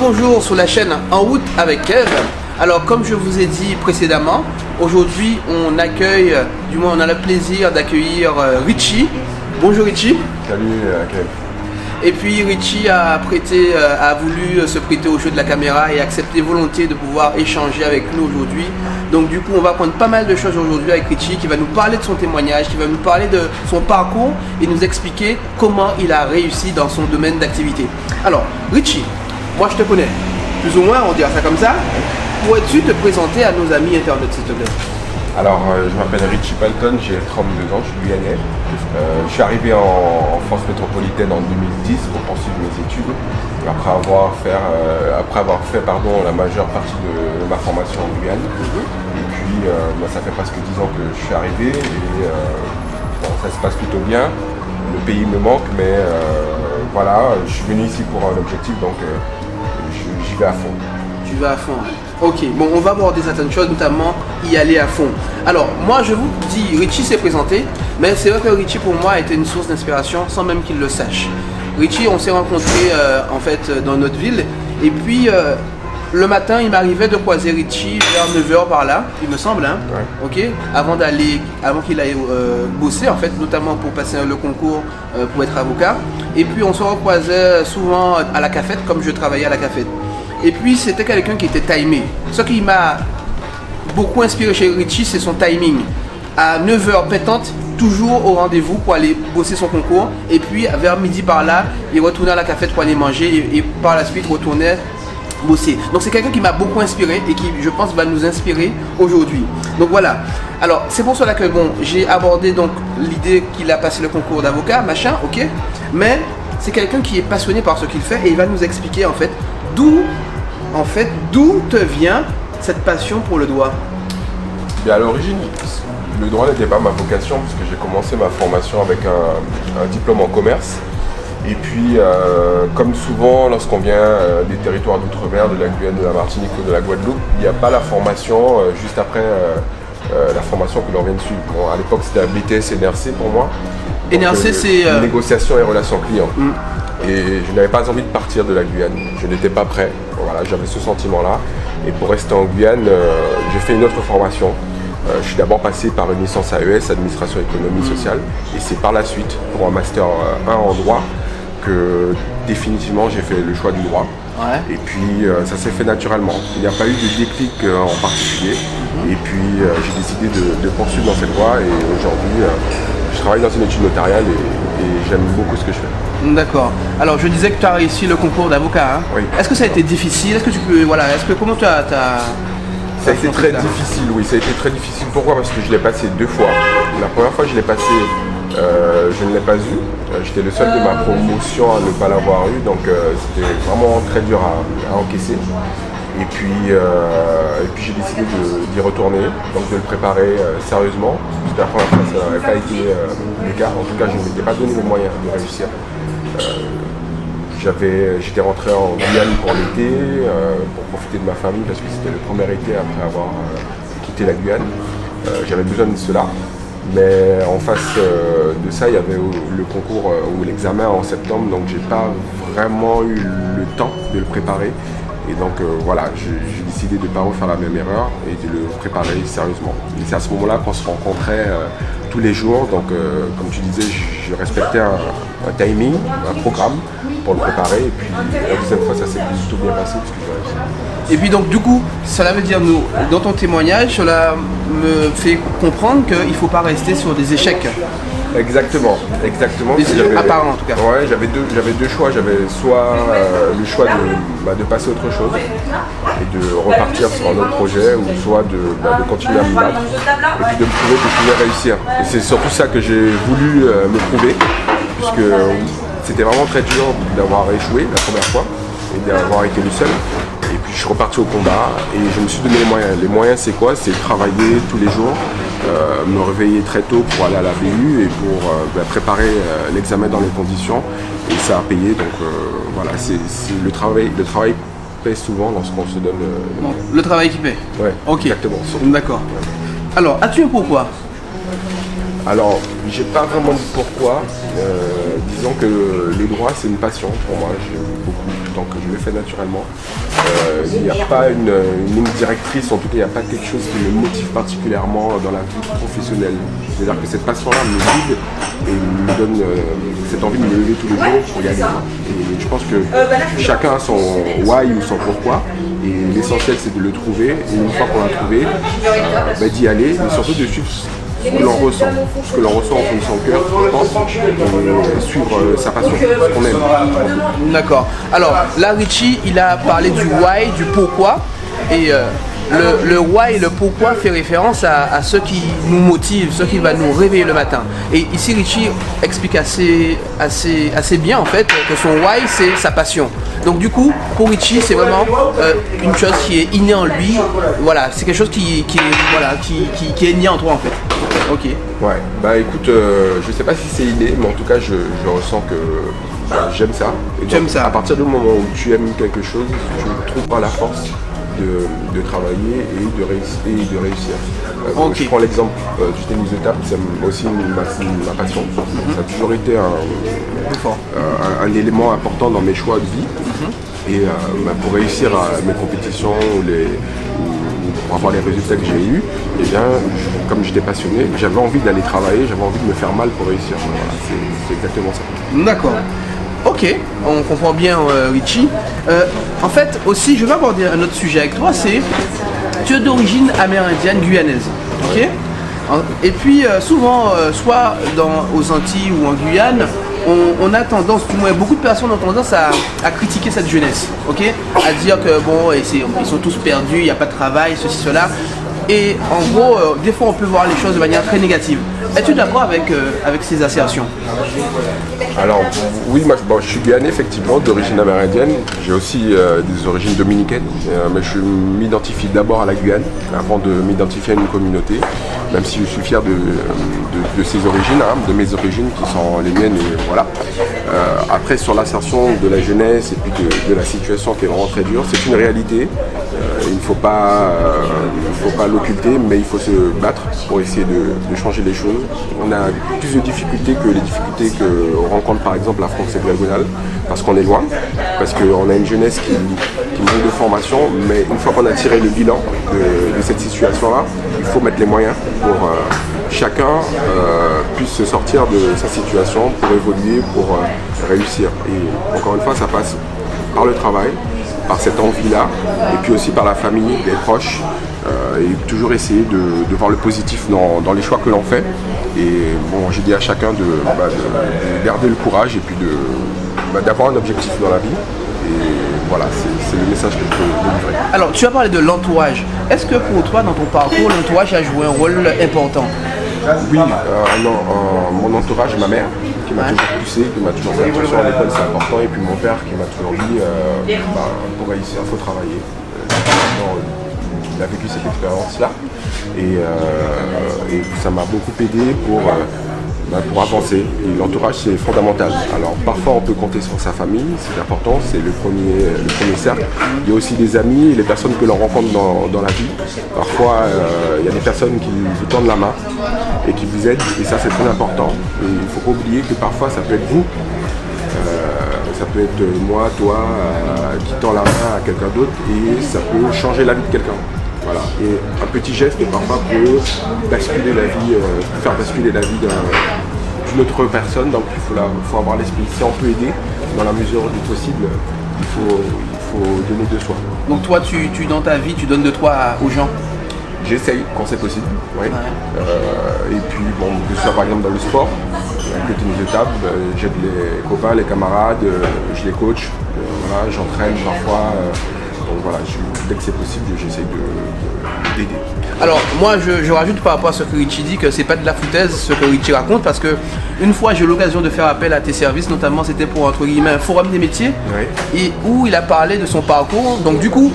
bonjour sur la chaîne En route avec Kev. Alors comme je vous ai dit précédemment, aujourd'hui on accueille, du moins on a le plaisir d'accueillir Richie. Bonjour Richie. Salut Kev. Et puis Richie a voulu se prêter au jeu de la caméra et accepter volontiers de pouvoir échanger avec nous aujourd'hui. Donc du coup on va prendre pas mal de choses aujourd'hui avec Richie qui va nous parler de son témoignage, qui va nous parler de son parcours et nous expliquer comment il a réussi dans son domaine d'activité. Alors Richie, moi je te connais, plus ou moins on dirait ça comme ça. Pourrais-tu te présenter à nos amis internet s'il te plaît? Alors je m'appelle Richie Palton, j'ai 32 ans, je suis guyanais. Je suis arrivé en France métropolitaine en 2010 pour poursuivre mes études. Après avoir fait la majeure partie de ma formation en Guyane. Et puis ça fait presque 10 ans que je suis arrivé et ça se passe plutôt bien. Le pays me manque mais voilà, je suis venu ici pour un objectif donc j'y vais à fond. Tu vas à fond. Ok, bon, on va aborder certaines choses, notamment y aller à fond. Alors, moi, je vous dis, Richie s'est présenté, mais c'est vrai que Richie, pour moi, a été une source d'inspiration sans même qu'il le sache. Richie, on s'est rencontrés, en fait, dans notre ville, et puis, le matin, il m'arrivait de croiser Richie vers 9h par là, il me semble, hein, ouais. Ok, avant qu'il aille bosser, en fait, notamment pour passer le concours pour être avocat. Et puis, on se recroisait souvent à la cafette, comme je travaillais à la cafette. Et puis c'était quelqu'un qui était timé. Ce qui m'a beaucoup inspiré chez Richie, c'est son timing. À 9h pétante, toujours au rendez-vous pour aller bosser son concours. Et puis vers midi par là, il retournait à la cafette pour aller manger et par la suite retournait bosser. Donc c'est quelqu'un qui m'a beaucoup inspiré et qui je pense va nous inspirer aujourd'hui. Donc voilà. Alors c'est pour cela que bon, j'ai abordé donc l'idée qu'il a passé le concours d'avocat, machin, ok. Mais c'est quelqu'un qui est passionné par ce qu'il fait et il va nous expliquer en fait d'où te vient cette passion pour le droit. Et à l'origine, le droit n'était pas ma vocation puisque j'ai commencé ma formation avec un diplôme en commerce. Et puis, comme souvent, lorsqu'on vient des territoires d'outre-mer, de la Guyane, de la Martinique ou de la Guadeloupe, il n'y a pas la formation juste après la formation que l'on vient de suivre. Bon, à l'époque, c'était un BTS NRC pour moi. NRC, c'est... Négociation et relations clients. Et je n'avais pas envie de partir de la Guyane. Je n'étais pas prêt. Voilà, j'avais ce sentiment-là. Et pour rester en Guyane, j'ai fait une autre formation. Je suis d'abord passé par une licence AES, Administration Économie Sociale. Et c'est par la suite, pour un Master 1 en droit, que définitivement j'ai fait le choix du droit. Ouais. Et puis ça s'est fait naturellement. Il n'y a pas eu de déclic en particulier. Et puis j'ai décidé de poursuivre dans cette voie. Et aujourd'hui, je travaille dans une étude notariale et j'aime beaucoup ce que je fais. D'accord. Alors je disais que tu as réussi le concours d'avocat. Hein. Oui. Est-ce que ça a été difficile? Est-ce que tu peux... Voilà. Comment tu as... Ça a été très difficile, oui. Ça a été très difficile. Pourquoi? Parce que je l'ai passé 2 fois. La première fois, je l'ai passé, je ne l'ai pas eu. J'étais le seul de ma promotion à ne pas l'avoir eu. Donc c'était vraiment très dur à encaisser. Et puis j'ai décidé d'y retourner, donc de le préparer sérieusement. Parce que la première fois, ça n'avait pas été le cas. En tout cas, je ne m'étais pas donné les moyens de réussir. J'étais rentré en Guyane pour l'été, pour profiter de ma famille, parce que c'était le premier été après avoir quitté la Guyane. J'avais besoin de cela. Mais en face de ça, il y avait le concours ou l'examen en septembre, donc j'ai pas vraiment eu le temps de le préparer. Et donc voilà, j'ai décidé de ne pas refaire la même erreur et de le préparer sérieusement. Et c'est à ce moment-là qu'on se rencontrait tous les jours. Donc comme tu disais, je respectais un timing, un programme pour le préparer. Et puis la deuxième fois, ça s'est plutôt bien passé puisque j'ai réussi. Et puis donc du coup, cela veut dire, dans ton témoignage, cela me fait comprendre qu'il ne faut pas rester sur des échecs. Exactement. Apparent en tout cas. Ouais, j'avais deux choix. J'avais soit le choix de passer à autre chose et de repartir sur un autre projet, ou soit de continuer à me battre et puis de me prouver que je pouvais réussir. Et c'est surtout ça que j'ai voulu me prouver, puisque c'était vraiment très dur d'avoir échoué la première fois et d'avoir été le seul. Et puis je suis reparti au combat et je me suis donné les moyens. Les moyens, c'est quoi? C'est travailler tous les jours, me réveiller très tôt pour aller à la BU et pour préparer l'examen dans les conditions. Et ça a payé, donc voilà, c'est le travail paie souvent lorsqu'on se donne le travail qui paie. Ouais, ok. Exactement. D'accord. Ouais. Alors, as-tu un pourquoi? Alors, j'ai pas vraiment dit pourquoi. Disons que le droit, c'est une passion pour moi. J'aime beaucoup, tant que je le fais naturellement. Il n'y a pas une ligne directrice, en tout cas, il n'y a pas quelque chose qui me motive particulièrement dans la vie professionnelle. C'est-à-dire que cette passion-là me guide et me donne cette envie de me lever tous les jours pour y aller. Et je pense que chacun a son why ou son pourquoi. Et l'essentiel, c'est de le trouver. Et une fois qu'on l'a trouvé, d'y aller, mais surtout de suivre ce que l'on ressent au fond de son cœur, je pense, et suivre sa passion, ce qu'on aime. D'accord. Alors là, Richie, il a parlé du why, du pourquoi, et le why et le pourquoi fait référence à ce qui nous motive, ce qui va nous réveiller le matin. Et ici, Richie explique assez bien en fait que son why, c'est sa passion. Donc du coup, pour Richie, c'est vraiment une chose qui est innée en lui. Voilà, c'est quelque chose qui est inné en toi en fait. Ok. Ouais, bah écoute, je sais pas si c'est inné, mais en tout cas, je ressens que j'aime ça. Et donc, à partir du moment où tu aimes quelque chose, tu trouveras la force de travailler et de réussir. Okay. Je prends l'exemple du tennis de table, c'est aussi ma passion. Ça a toujours été un élément important dans mes choix de vie. Et pour réussir à mes compétitions ou pour avoir les résultats que j'ai eus, eh bien, comme j'étais passionné, j'avais envie d'aller travailler, j'avais envie de me faire mal pour réussir. Voilà, c'est exactement ça. D'accord. Ok, on comprend bien Richie. En fait, aussi, je vais aborder un autre sujet avec toi, c'est tu es d'origine amérindienne guyanaise. Ok. Et puis souvent, soit aux Antilles ou en Guyane, on a tendance, du moins beaucoup de personnes ont tendance à critiquer cette jeunesse, ok, à dire que bon, ils sont tous perdus, il n'y a pas de travail, ceci, cela. Et en gros, des fois on peut voir les choses de manière très négative. Es-tu d'accord avec ces assertions? Alors oui, moi je suis guyanais effectivement, d'origine amérindienne. J'ai aussi des origines dominicaines, mais je m'identifie d'abord à la Guyane avant de m'identifier à une communauté, même si je suis fier de ces origines, de mes origines qui sont les miennes. Et voilà. Après, sur l'assertion de la jeunesse et puis de la situation qui est vraiment très dure, c'est une réalité. Il ne faut pas l'occulter, mais il faut se battre pour essayer de changer les choses. On a plus de difficultés que les difficultés qu'on rencontre par exemple la France hexagonale, parce qu'on est loin, parce qu'on a une jeunesse qui manque de formation, mais une fois qu'on a tiré le bilan de cette situation-là, il faut mettre les moyens pour chacun puisse se sortir de sa situation, pour évoluer, pour réussir. Et encore une fois, ça passe par le travail, par cette envie-là, et puis aussi par la famille, les proches, et toujours essayer de voir le positif dans les choix que l'on fait. Et bon, j'ai dit à chacun de garder le courage et puis d'avoir un objectif dans la vie. Et voilà, c'est le message que je peux délivrer. Alors, tu as parlé de l'entourage. Est-ce que pour toi, dans ton parcours, l'entourage a joué un rôle important? Oui, mon entourage, ma mère, qui m'a toujours poussé, qui m'a toujours dit attention à l'école c'est important, et puis mon père qui m'a toujours dit pour réussir il faut travailler. Il a vécu cette expérience-là et ça m'a beaucoup aidé pour avancer. Et l'entourage c'est fondamental. Alors parfois on peut compter sur sa famille, c'est important, c'est le premier cercle. Il y a aussi des amis et les personnes que l'on rencontre dans la vie. Parfois il y a des personnes qui vous tendent la main et qui vous aident, et ça c'est très important. Et il ne faut pas oublier que parfois ça peut être vous, ça peut être moi, toi, qui tend la main à quelqu'un d'autre, et ça peut changer la vie de quelqu'un. Voilà. Et un petit geste parfois peut basculer la vie, faire basculer la vie d'une autre personne. Donc il faut avoir l'esprit. Si on peut aider dans la mesure du possible, il faut donner de soi. Donc toi, tu dans ta vie, tu donnes de toi aux gens? J'essaye quand c'est possible. Ouais. Et puis bon, que ce soit par exemple dans le sport, avec le tennis de table, j'aide les copains, les camarades, je les coach, voilà, j'entraîne parfois. Donc voilà, dès que c'est possible, j'essaye d'aider. Alors moi je rajoute par rapport à ce que Richie dit que c'est pas de la foutaise ce que Richie raconte, parce que une fois j'ai eu l'occasion de faire appel à tes services, notamment c'était pour entre guillemets un forum des métiers, et où il a parlé de son parcours. Donc du coup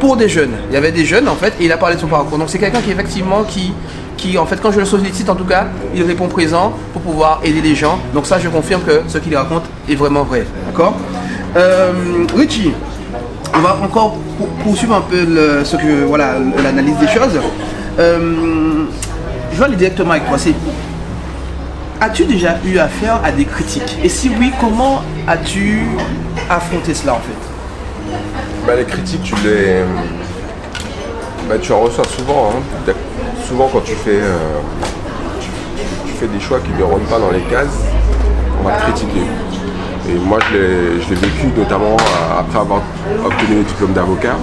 pour des jeunes, il y avait des jeunes en fait, et il a parlé de son parcours. Donc c'est quelqu'un qui effectivement qui en fait quand je le sollicite en tout cas, il répond présent pour pouvoir aider les gens. Donc ça je confirme que ce qu'il raconte est vraiment vrai. D'accord. Richie, on va encore poursuivre un peu l'analyse des choses. Je vais aller directement avec toi. as-tu déjà eu affaire à des critiques? Et si oui, comment as-tu affronté cela en fait? Les critiques, tu en reçois souvent. Hein. Souvent quand tu fais des choix qui ne rentrent pas dans les cases, on va te critiquer. Et moi je l'ai vécu notamment après avoir obtenu le diplôme d'avocat.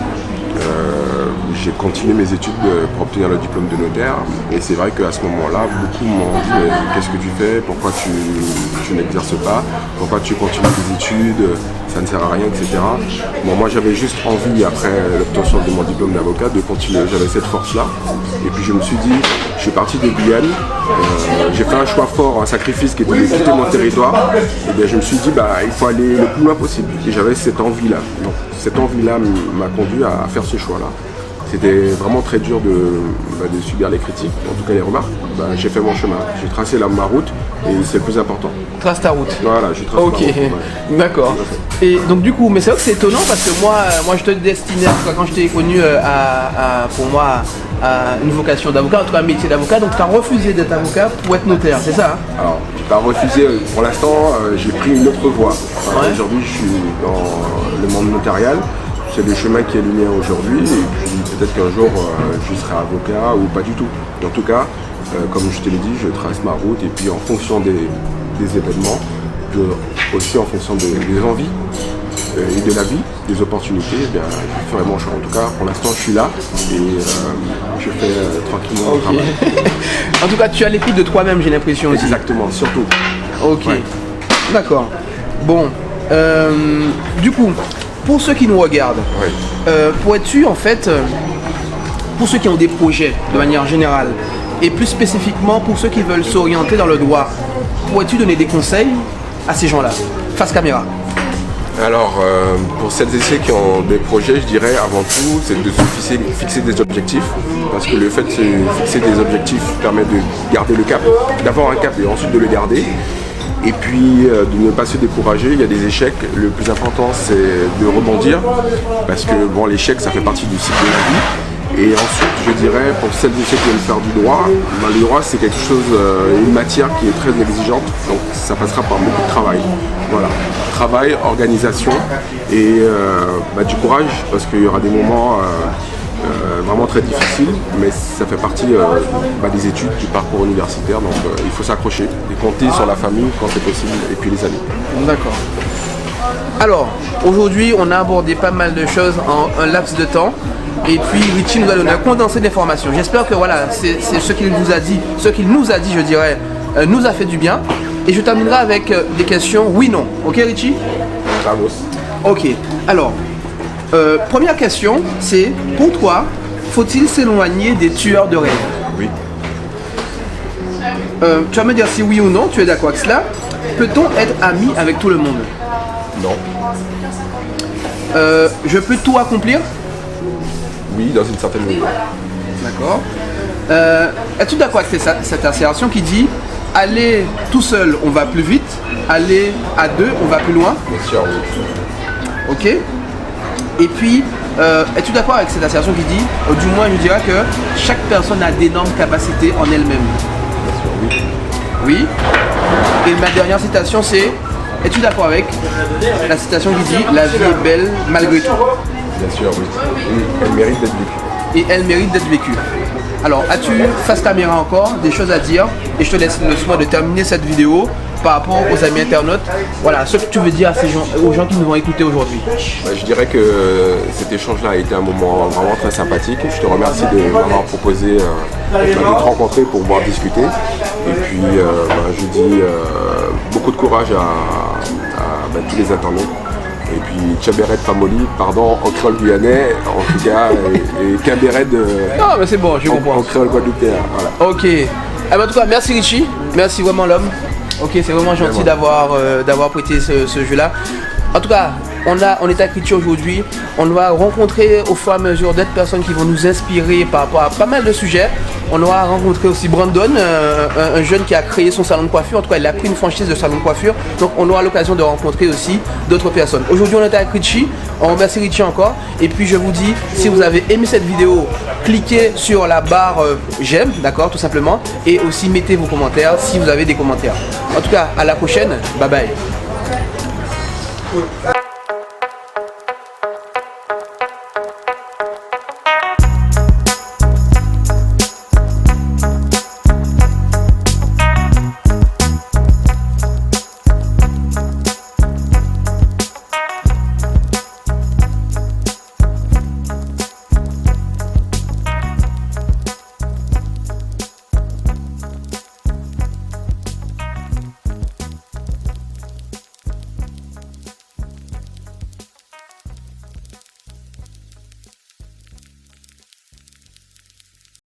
J'ai continué mes études pour obtenir le diplôme de notaire et c'est vrai qu'à ce moment-là, beaucoup m'ont dit mais qu'est-ce que tu fais, pourquoi tu n'exerces pas, pourquoi tu continues tes études, ça ne sert à rien, etc. Bon, moi j'avais juste envie, après l'obtention de mon diplôme d'avocat, de continuer, j'avais cette force-là. Et puis je me suis dit, je suis parti de Guyane, j'ai fait un choix fort, un sacrifice qui était de quitter mon territoire, et bien je me suis dit il faut aller le plus loin possible. Et j'avais cette envie-là. Donc cette envie-là m'a conduit à faire ce choix-là. C'était vraiment très dur de subir les critiques, en tout cas les remarques. J'ai fait mon chemin, j'ai tracé ma route et c'est le plus important. Trace ta route. Voilà, j'ai tracé ma route. Ok, d'accord. Et donc du coup, mais c'est vrai que c'est étonnant parce que moi je te destinais, quand je t'ai connu pour moi, à une vocation d'avocat, en tout cas un métier d'avocat, donc tu as refusé d'être avocat pour être notaire, c'est ça hein? Alors, j'ai pas refusé, pour l'instant j'ai pris une autre voie. Ouais. Aujourd'hui je suis dans le monde notarial. C'est le chemin qui est le mien aujourd'hui et puis peut-être qu'un jour je serai avocat ou pas du tout. En tout cas, comme je te l'ai dit, je trace ma route et puis en fonction des événements, aussi en fonction des envies et de la vie, des opportunités, je ferai mon choix. En tout cas, pour l'instant, je suis là et je fais tranquillement mon travail. En tout cas, tu as l'épite de toi-même, j'ai l'impression aussi. Exactement, surtout. Ok, ouais. D'accord. Bon, du coup, pour ceux qui nous regardent, Oui. pourrais-tu en fait, pour ceux qui ont des projets de manière générale, et plus spécifiquement pour ceux qui veulent s'orienter dans le droit, pourrais-tu donner des conseils à ces gens-là, face caméra? Alors, pour celles et ceux qui ont des projets, je dirais avant tout, c'est de se fixer des objectifs, parce que le fait de se fixer des objectifs permet de garder le cap, d'avoir un cap et ensuite de le garder. Et puis de ne pas se décourager, il y a des échecs, le plus important c'est de rebondir, parce que bon, l'échec ça fait partie du cycle de la vie. Et ensuite je dirais pour celles et ceux qui veulent faire du droit, le droit c'est quelque chose, une matière qui est très exigeante, donc ça passera par beaucoup de travail. Voilà, travail, organisation et du courage, parce qu'il y aura des moments vraiment très difficiles, mais ça fait partie des études, du parcours universitaire, donc il faut s'accrocher et compter sur la famille quand c'est possible, et puis les amis. D'accord. Alors, aujourd'hui, on a abordé pas mal de choses en un laps de temps, et puis Richie nous a donné un condensé d'informations. J'espère que voilà, c'est ce qu'il nous a dit, je dirais, nous a fait du bien. Et je terminerai avec des questions oui-non. Ok Richie? Vamos. Ok, alors, première question, c'est pour toi, faut-il s'éloigner des tueurs de rêve? Oui. Tu vas me dire si oui ou non, tu es d'accord avec cela. Peut-on être ami avec tout le monde? Non. Je peux tout accomplir? Oui, dans une certaine mesure. D'accord. Es-tu d'accord avec cette assertion qui dit aller tout seul, on va plus vite, aller à deux, on va plus loin? Bien sûr, oui. Ok. Et puis, es-tu d'accord avec cette assertion qui dit, du moins je dirais que chaque personne a d'énormes capacités en elle-même? Bien sûr, oui. Oui. Et ma dernière citation c'est, es-tu d'accord avec la citation qui dit, la vie est belle malgré tout? Bien sûr, oui. Oui, elle mérite d'être vécue. Et elle mérite d'être vécue. Alors, as-tu, face caméra encore, des choses à dire? Et je te laisse le soin de terminer cette vidéo par rapport aux amis internautes. Voilà, ce que tu veux dire à ces gens, aux gens qui nous vont écouter aujourd'hui. Je dirais que cet échange-là a été un moment vraiment très sympathique. Je te remercie de m'avoir proposé de te rencontrer pour pouvoir discuter. Et puis, je dis beaucoup de courage à tous les internautes. Et puis Tchaberet Famoli, pardon, en créole guyanais, en tout cas, et Kimberet Non, mais c'est bon, je comprends. En créole guadeloupéen, voilà. Ok. En tout cas, merci Richie, merci vraiment l'homme. Ok, c'est vraiment gentil d'avoir prêté ce jeu-là. En tout cas, on est à Critchy aujourd'hui. On va rencontrer au fur et à mesure d'autres personnes qui vont nous inspirer par rapport à pas mal de sujets. On aura rencontré aussi Brandon, un jeune qui a créé son salon de coiffure. En tout cas, il a pris une franchise de salon de coiffure. Donc, on aura l'occasion de rencontrer aussi d'autres personnes. Aujourd'hui, on est à Critchy. On remercie Richie encore. Et puis, je vous dis, si vous avez aimé cette vidéo, cliquez sur la barre j'aime, d'accord, tout simplement. Et aussi, mettez vos commentaires si vous avez des commentaires. En tout cas, à la prochaine. Bye bye.